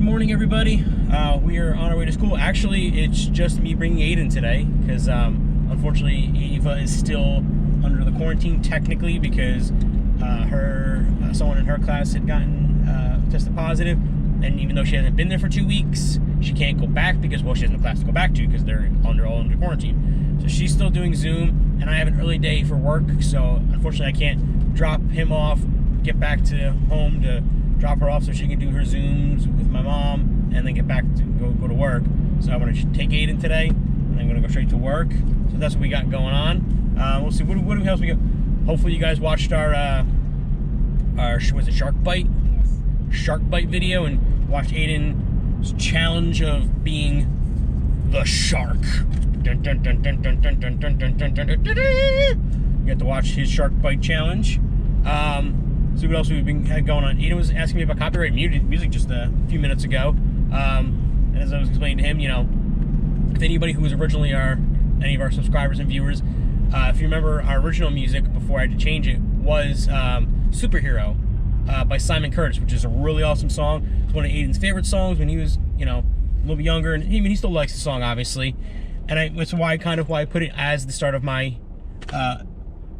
morning, everybody. We are on our way to school. Actually, it's just me bringing Aiden today because unfortunately Ava is still under the quarantine technically because someone in her class had gotten tested positive, and even though she hasn't been there for 2 weeks, she can't go back because, well, she has no class to go back to because they're all under quarantine. So she's still doing Zoom, and I have an early day for work, so unfortunately I can't drop him off, get back to home to drop her off so she can do her Zooms with my mom and then get back to go to work. So I'm going to take Aiden today and I'm going to go straight to work. So that's what we got going on. We'll see what else we got. Hopefully you guys watched our was it Shark Bite? Yes. Shark Bite video and watched Aiden's challenge of being the shark. Dun, dun, dun, dun, dun, dun, dun, dun, dun, dun, dun, dun, dun. You got to watch his Shark Bite challenge. See what else we've had going on. Aiden was asking me about copyright music just a few minutes ago. And as I was explaining to him, you know, if anybody who was originally any of our subscribers and viewers, if you remember our original music before I had to change it, was Superhero by Simon Curtis, which is a really awesome song. It's one of Aiden's favorite songs when he was, you know, a little bit younger. And he still likes the song, obviously. And that's why I put it as the start of my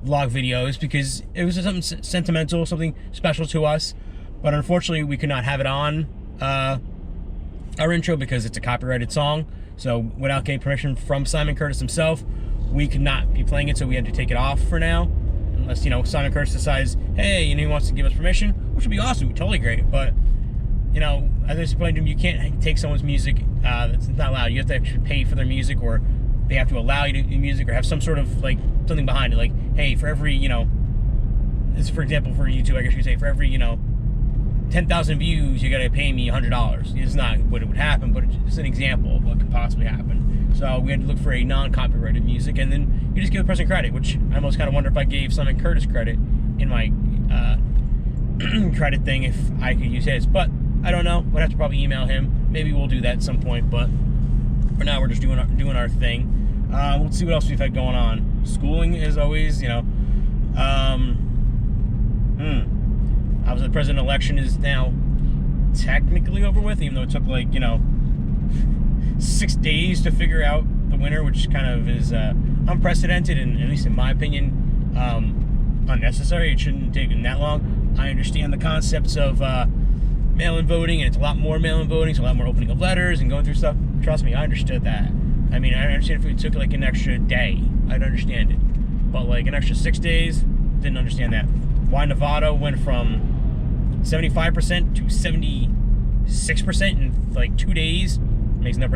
vlog videos, because it was something sentimental, something special to us. But unfortunately, we could not have it on our intro because it's a copyrighted song. So without getting permission from Simon Curtis himself, we could not be playing it. So we had to take it off for now, unless, you know, Simon Curtis decides, hey, you know, he wants to give us permission, which would be awesome. We totally great. But you know, as I explained to him, you can't take someone's music that's not allowed. You have to actually pay for their music, or they have to allow you to do music, or have some sort of like something behind it. Like, hey, for every, you know, this for example for YouTube, I guess you could say, for every, you know, 10,000 views, you gotta pay me $100. It's not what it would happen, but it's an example of what could possibly happen. So we had to look for a non-copyrighted music, and then you just give the person credit, which I almost kind of wonder if I gave Simon Curtis credit in my credit thing if I could use his, but I don't know. We'd have to probably email him. Maybe we'll do that at some point, but for now we're just doing our thing. Let's see what else we've had going on. Schooling is always, you know. Obviously, the president election is now technically over with, even though it took, like, you know, 6 days to figure out the winner, which kind of is unprecedented and, at least in my opinion, unnecessary. It shouldn't have taken that long. I understand the concepts of mail-in voting, and it's a lot more mail-in voting, so a lot more opening of letters and going through stuff. Trust me, I understood that. I mean, I understand if it took like an extra day, I'd understand it. But like an extra 6 days, didn't understand that. Why Nevada went from 75% to 76% in like 2 days makes no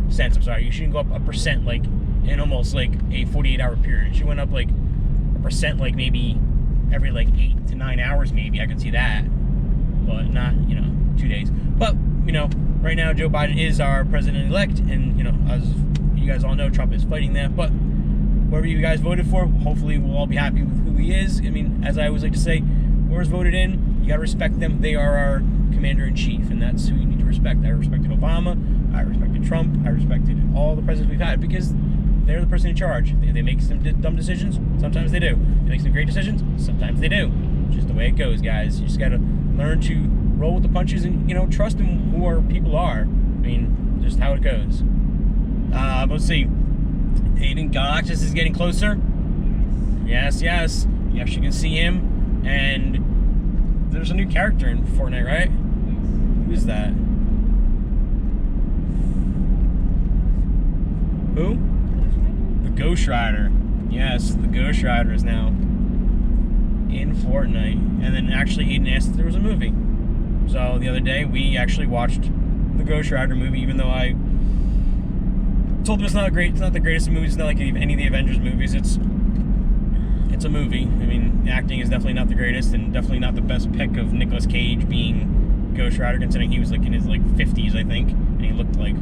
sense. I'm sorry. You shouldn't go up a percent like in almost like a 48-hour period. It should went up like a percent like maybe every like 8 to 9 hours maybe. I could see that. But not, you know, 2 days. But, you know, right now Joe Biden is our president-elect, and, you know, as you guys all know, Trump is fighting that. But whoever you guys voted for, hopefully we'll all be happy with who he is. I mean, as I always like to say, whoever's voted in, you gotta respect them. They are our commander-in-chief, and that's who you need to respect. I respected Obama, I respected Trump, I respected all the presidents we've had, because they're the person in charge. They make some dumb decisions, sometimes they do. They make some great decisions, sometimes they do. Just the way it goes, guys. You just gotta learn to roll with the punches and, you know, trust in who our people are. I mean, just how it goes. Let's see. Aiden Galactus is getting closer. Yes. You actually can see him. And there's a new character in Fortnite, right? Who is that? Who? The Ghost Rider. Yes, the Ghost Rider is now in Fortnite. And then actually Aiden asked if there was a movie. So the other day we actually watched the Ghost Rider movie, even though I told him it's not the greatest of movies. It's not like any of the Avengers movies. It's a movie. I mean, acting is definitely not the greatest, and definitely not the best pick of Nicolas Cage being Ghost Rider, considering he was like in his like 50s, I think, and he looked like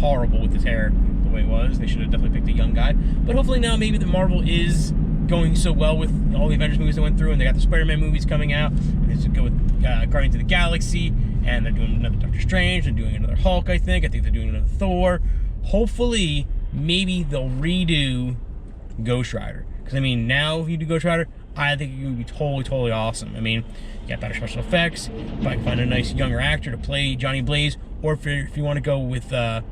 horrible with his hair the way it was. They should have definitely picked a young guy. But hopefully now maybe that Marvel is going so well with all the Avengers movies that went through, and they got the Spider-Man movies coming out, and they should go with Guardians of the Galaxy, and they're doing another Doctor Strange, and doing another Hulk, I think they're doing another Thor. Hopefully, maybe they'll redo Ghost Rider, because I mean, now if you do Ghost Rider, I think it would be totally awesome. I mean, you got better special effects. If I can find a nice younger actor to play Johnny Blaze, or if you want to go with the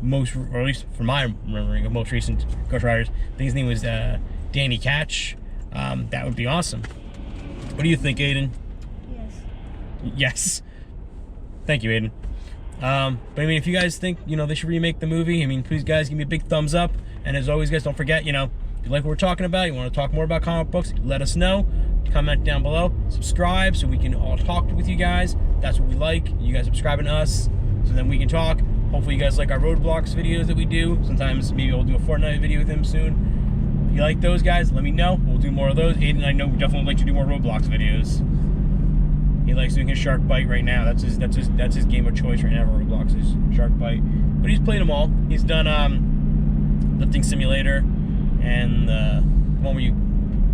most, or at least from my remembering of most recent Ghost Riders, I think his name was Danny Catch. That would be awesome. What do you think, Aiden? Yes. Thank you, Aiden. But I mean, if you guys think, you know, they should remake the movie, I mean, please guys give me a big thumbs up. And as always, guys, don't forget, you know, if you like what we're talking about, you want to talk more about comic books, let us know. Comment down below, subscribe so we can all talk with you guys. That's what we like. You guys subscribing to us so then we can talk. Hopefully you guys like our Roadblocks videos that we do. Sometimes maybe we'll do a Fortnite video with him soon. If you like those, guys, let me know. We'll do more of those. Aiden and I know we definitely like to do more Roadblocks videos. He likes doing his shark bite right now. That's his game of choice right now for Roblox, is shark bite. But he's played them all. He's done lifting simulator and the one where you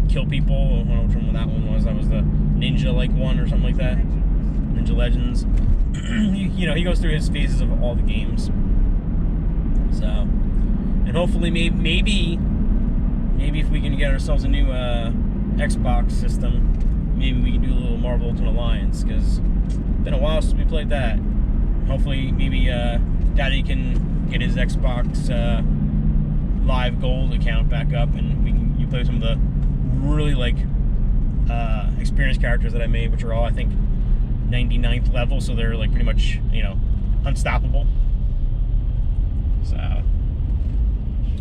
kill people. I don't know which one that one was. That was the ninja like one or something like that. Ninja Legends. You know, he goes through his phases of all the games. So, and hopefully maybe if we can get ourselves a new Xbox system, maybe we can do a little Marvel Ultimate Alliance, because it's been a while since we played that. Hopefully, maybe Daddy can get his Xbox Live Gold account back up, and you play some of the really like experienced characters that I made, which are all, I think, 99th level, so they're like pretty much, you know, unstoppable. So,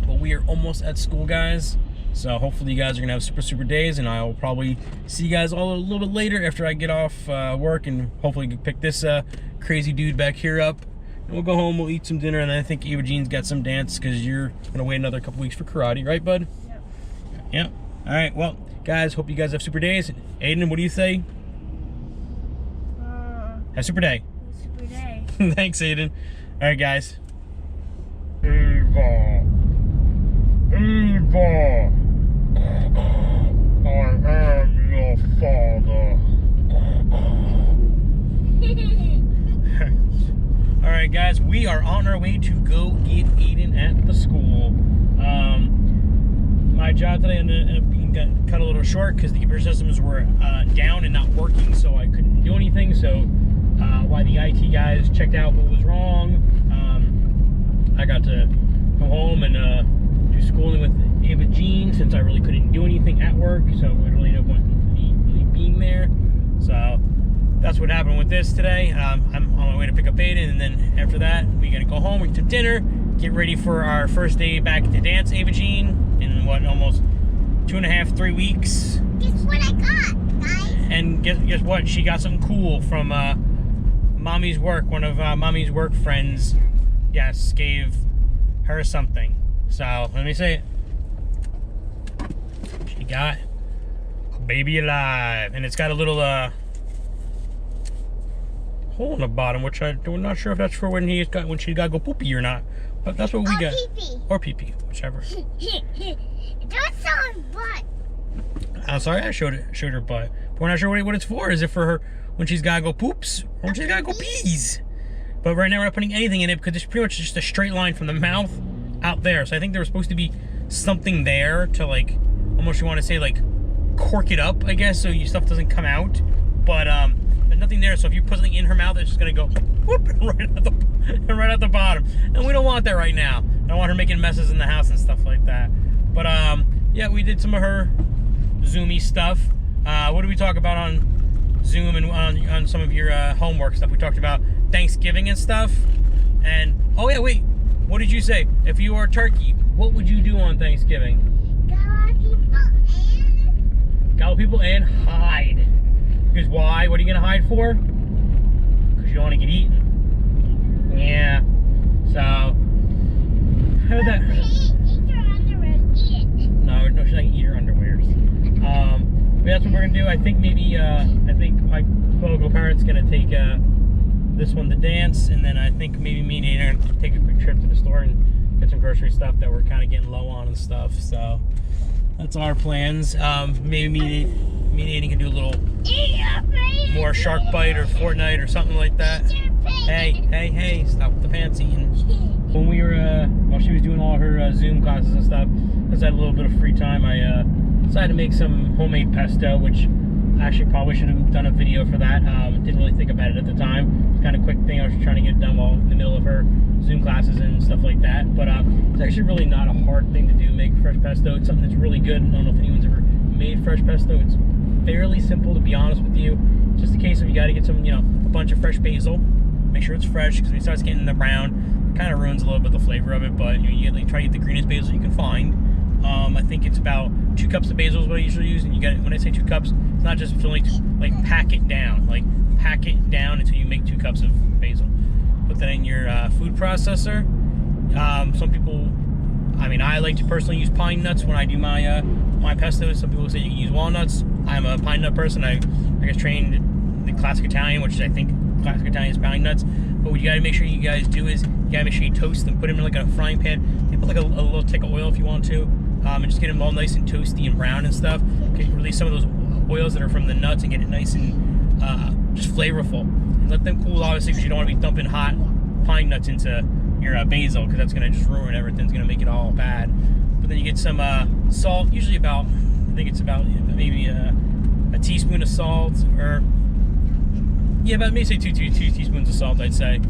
but we are almost at school, guys. So hopefully you guys are gonna have super days, and I'll probably see you guys all a little bit later after I get off work, and hopefully pick this crazy dude back here up. And we'll go home, we'll eat some dinner, and then I think Ava Jean's got some dance, because you're gonna wait another couple weeks for karate, right, bud? Yep. All right, well, guys, hope you guys have super days. Aiden, what do you say? Have super day. Super day. Thanks, Aiden. All right, guys. Eva. I am your father. Alright guys, we are on our way to go get Aiden at the school. My job today ended up being cut a little short because the computer systems were down and not working, so I couldn't do anything. So while the IT guys checked out what was wrong, I got to go home and do schooling with Ava Jean, since I really couldn't do anything at work, so it really didn't want me really being there. So that's what happened with this today. I'm on my way to pick up Aiden, and then after that we gotta go home, we get to dinner, get ready for our first day back to dance Ava Jean in what, almost 2.5, 3 weeks. Guess what I got, guys? And guess what? She got something cool from Mommy's work. One of Mommy's work friends, yes, gave her something. So let me see it. She got a baby alive, and it's got a little hole in the bottom, which I'm not sure if that's for when she's got to go poopy or not. But that's what we got. Pee-pee. Or pee-pee, whichever. Don't sound butt. I'm sorry, I showed her butt. But we're not sure what it's for. Is it for her when she's got to go poops, or when she's got to go pees? But right now we're not putting anything in it because it's pretty much just a straight line from the mouth out there. So I think there was supposed to be something there to, like, almost, you want to say, like, cork it up, I guess, so your stuff doesn't come out. But there's nothing there, so if you put something in her mouth, it's just gonna go whoop right at the bottom. And we don't want that right now. I don't want her making messes in the house and stuff like that. But yeah, we did some of her Zoomy stuff. What did we talk about on Zoom and on some of your homework stuff? We talked about Thanksgiving and stuff. And oh yeah, wait, what did you say? If you are turkey, what would you do on Thanksgiving? Gobble people and hide. Because why? What are you gonna hide for? Because you don't want to get eaten. Yeah. So how did that? Eat your underwear. Eat it. No, she's not gonna eat her underwears. But that's what we're gonna do. I think maybe I think my local parents gonna take this one to dance, and then I think maybe me and Aiden are gonna take a quick trip to the store and get some grocery stuff that we're kind of getting low on and stuff. So that's our plans. Maybe me and Aiden can do a little more shark bite or Fortnite or something like that. Hey, stop with the pants eating. When we were, while she was doing all her Zoom classes and stuff, because I had a little bit of free time, I decided to make some homemade pesto, which I actually probably should have done a video for that. Didn't really think about it at the time. It's kind of a quick thing. I was trying to get it done while in the middle of her Zoom classes and stuff like that. But it's actually really not a hard thing to do, make fresh pesto. It's something that's really good. I don't know if anyone's ever made fresh pesto. It's fairly simple, to be honest with you. Just a case of you got to get some, a bunch of fresh basil. Make sure it's fresh, because when it starts getting the brown, it kind of ruins a little bit of the flavor of it. But you try to get the greenest basil you can find. I think it's about 2 cups of basil is what I usually use. And you got when I say 2 cups, it's not just only like pack it down, until you make 2 cups of basil. Put that in your food processor. Some people, I like to personally use pine nuts when I do my my pesto. Some people say you can use walnuts. I'm a pine nut person. I guess trained the classic Italian, which I think classic Italian is pine nuts. But what you gotta make sure you guys do is you gotta make sure you toast them. Put them in like a frying pan. You put like a little tick of oil if you want to, and just get them all nice and toasty and brown and stuff. Release some of those oils that are from the nuts and get it nice and just flavorful. And let them cool, obviously, because you don't want to be dumping hot pine nuts into your basil, because that's gonna just ruin everything. It's gonna make it all bad. But then you get some salt, usually about, I think it's about maybe a teaspoon of salt, or yeah, about maybe say two teaspoons of salt, I'd say.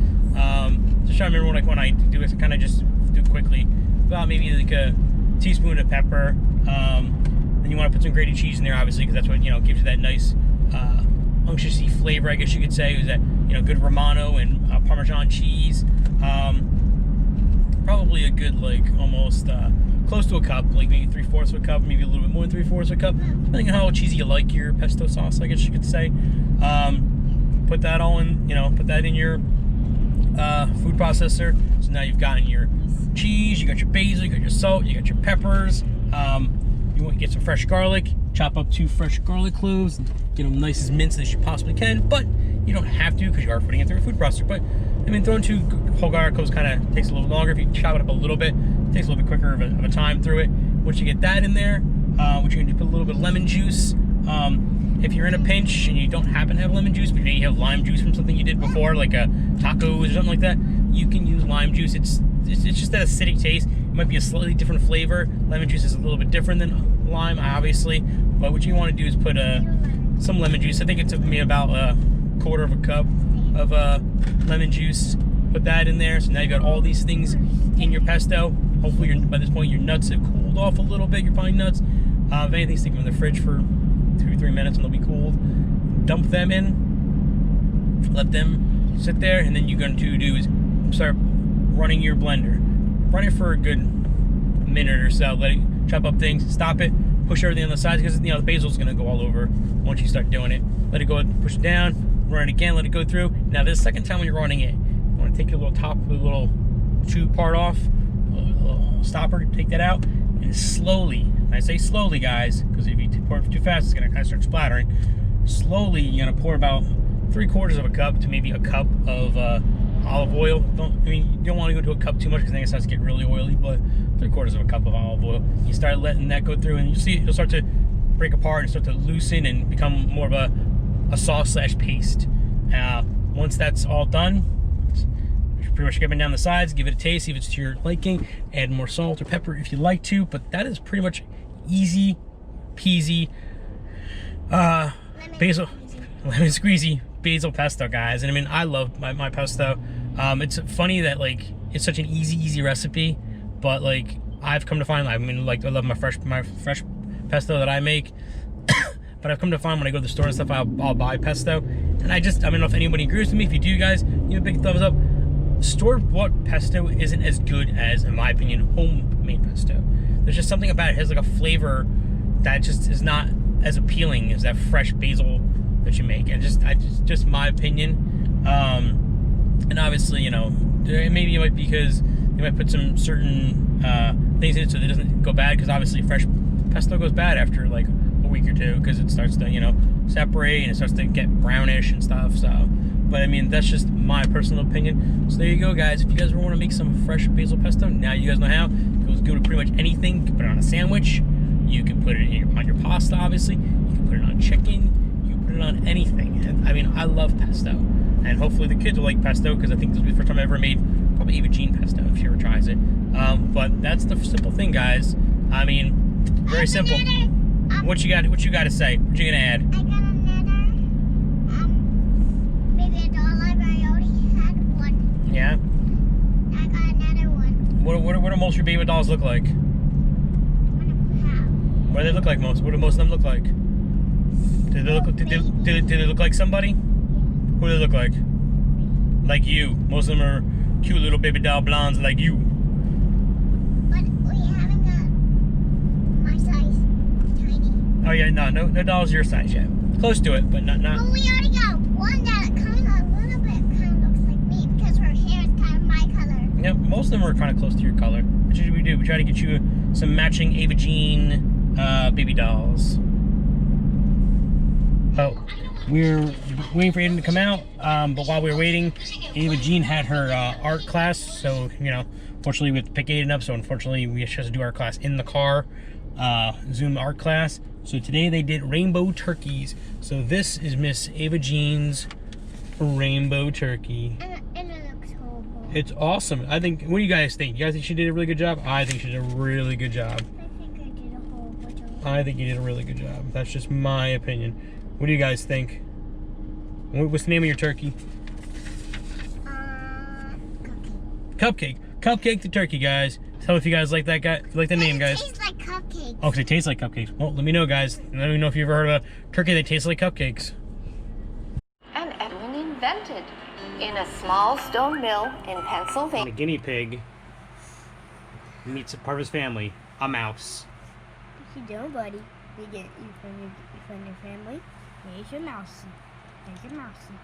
Just trying to remember when I do it, I kind of just do it quickly. About maybe like a teaspoon of pepper. Then you want to put some grated cheese in there, obviously, because that's what gives you that nice unctuousy flavor, I guess you could say. Is that good Romano and Parmesan cheese. Probably a good almost close to a cup, like maybe 3/4 of a cup, maybe a little bit more than 3/4 of a cup, depending on how cheesy you like your pesto sauce, I guess you could say. Put that all in, put that in your food processor. So now you've gotten your cheese, you got your basil, you got your salt, you got your peppers. You want to get some fresh garlic. Chop up 2 fresh garlic cloves. Get them nice as minced as you possibly can, but you don't have to because you are putting it through a food processor. But throwing 2 whole garlic cloves kind of takes a little longer. If you chop it up a little bit, it takes a little bit quicker of a time through it. Once you get that in there, what you're going to do, put a little bit of lemon juice. If you're in a pinch and you don't happen to have lemon juice, but maybe you have lime juice from something you did before, like a tacos or something like that, you can use lime juice. It's just that acidic taste. It might be a slightly different flavor. Lemon juice is a little bit different than lime, obviously. But what you want to do is put some lemon juice. I think it took me about a 1/4 of a cup of lemon juice. Put that in there. So now you got all these things in your pesto. Hopefully, by this point, your nuts have cooled off a little bit. Your pine nuts. If anything, stick them in the fridge for 2-3 minutes and they'll be cooled. Dump them in. Let them sit there, and then you're going to do is start running your blender. Run it for a good minute or so. Let it chop up things. Stop it. Push everything on the sides, because the basil's going to go all over once you start doing it. Let it go. Push it down. Run it again. Let it go through. Now this second time when you're running it, you want to take your little top, the little tube part off. Little stopper. Take that out, and slowly. And I say slowly, guys, because if you pour it too fast, it's going to kind of start splattering. Slowly, you're going to pour about 3/4 of a cup to maybe a cup of olive oil. You don't want to go to a cup too much, because then it starts to get really oily, but 3/4 of a cup of olive oil. You start letting that go through, and you see it'll start to break apart and start to loosen and become more of a sauce / paste. Once that's all done, pretty much skipping down the sides, give it a taste, see if it's to your liking. Add more salt or pepper if you like to, but that is pretty much easy peasy lemon squeezy basil pesto, guys. And I love my pesto. It's funny that it's such an easy recipe, but I've come to find, I love my fresh pesto that I make. But I've come to find when I go to the store and stuff, I'll buy pesto, and I don't know if anybody agrees with me. If you do, guys, give me a big thumbs up. Store-bought pesto isn't as good as, in my opinion, homemade pesto. There's just something about it. It has a flavor that just is not as appealing as that fresh basil that you make. And just my opinion. And obviously, maybe it might be because they might put some certain things in it so that it doesn't go bad. Because obviously, fresh pesto goes bad after a week or two, because it starts to separate and it starts to get brownish and stuff. So. But that's just my personal opinion. So there you go, guys. If you guys want to make some fresh basil pesto, now you guys know how. It goes good with pretty much anything. You can put it on a sandwich. You can put it on your pasta, obviously. You can put it on chicken. You can put it on anything. I love pesto. And hopefully the kids will like pesto, because I think this will be the first time I ever made probably Eva Jean pesto, if she ever tries it. But that's the simple thing, guys. Very simple. What you got to say? What you gonna add? I got another baby doll. I already had one. Yeah. I got another one. What do most of your baby dolls look like? What do they look like most? What do most of them look like? Do they look like somebody? Who do they look like? Like you. Most of them are cute little baby doll blondes like you. But we haven't got my size. Tiny. Oh yeah, no dolls your size yet. Close to it, but not. Well, we already got one that kind of a little bit kind of looks like me because her hair is kind of my color. Yep, most of them are kind of close to your color. What should we do? We try to get you some matching Ava Jean baby dolls. Oh, we're waiting for Aiden to come out, but while we were waiting, Ava Jean had her art class, so, you know, fortunately we have to pick Aiden up, so unfortunately we just have to do our class in the car, Zoom art class. So today they did rainbow turkeys. So this is Miss Ava Jean's rainbow turkey. And it looks horrible. It's awesome. I think, what do you guys think? You guys think she did a really good job? I think she did a really good job. I think I did a horrible job. I think you did a really good job. That's just my opinion. What do you guys think? What's the name of your turkey? Cupcake. Cupcake the turkey, guys. Tell me if you guys like that guy, like the name, guys. It tastes like cupcakes. Oh, 'cause they taste like cupcakes. Well, let me know, guys. Let me know if you've ever heard of a turkey that tastes like cupcakes. And Edwin invented in a small stone mill in And Pennsylvania. a guinea pig meets a part of his family, a mouse. What you doing, buddy? You from your family? Here's your mousey. There's your mousey.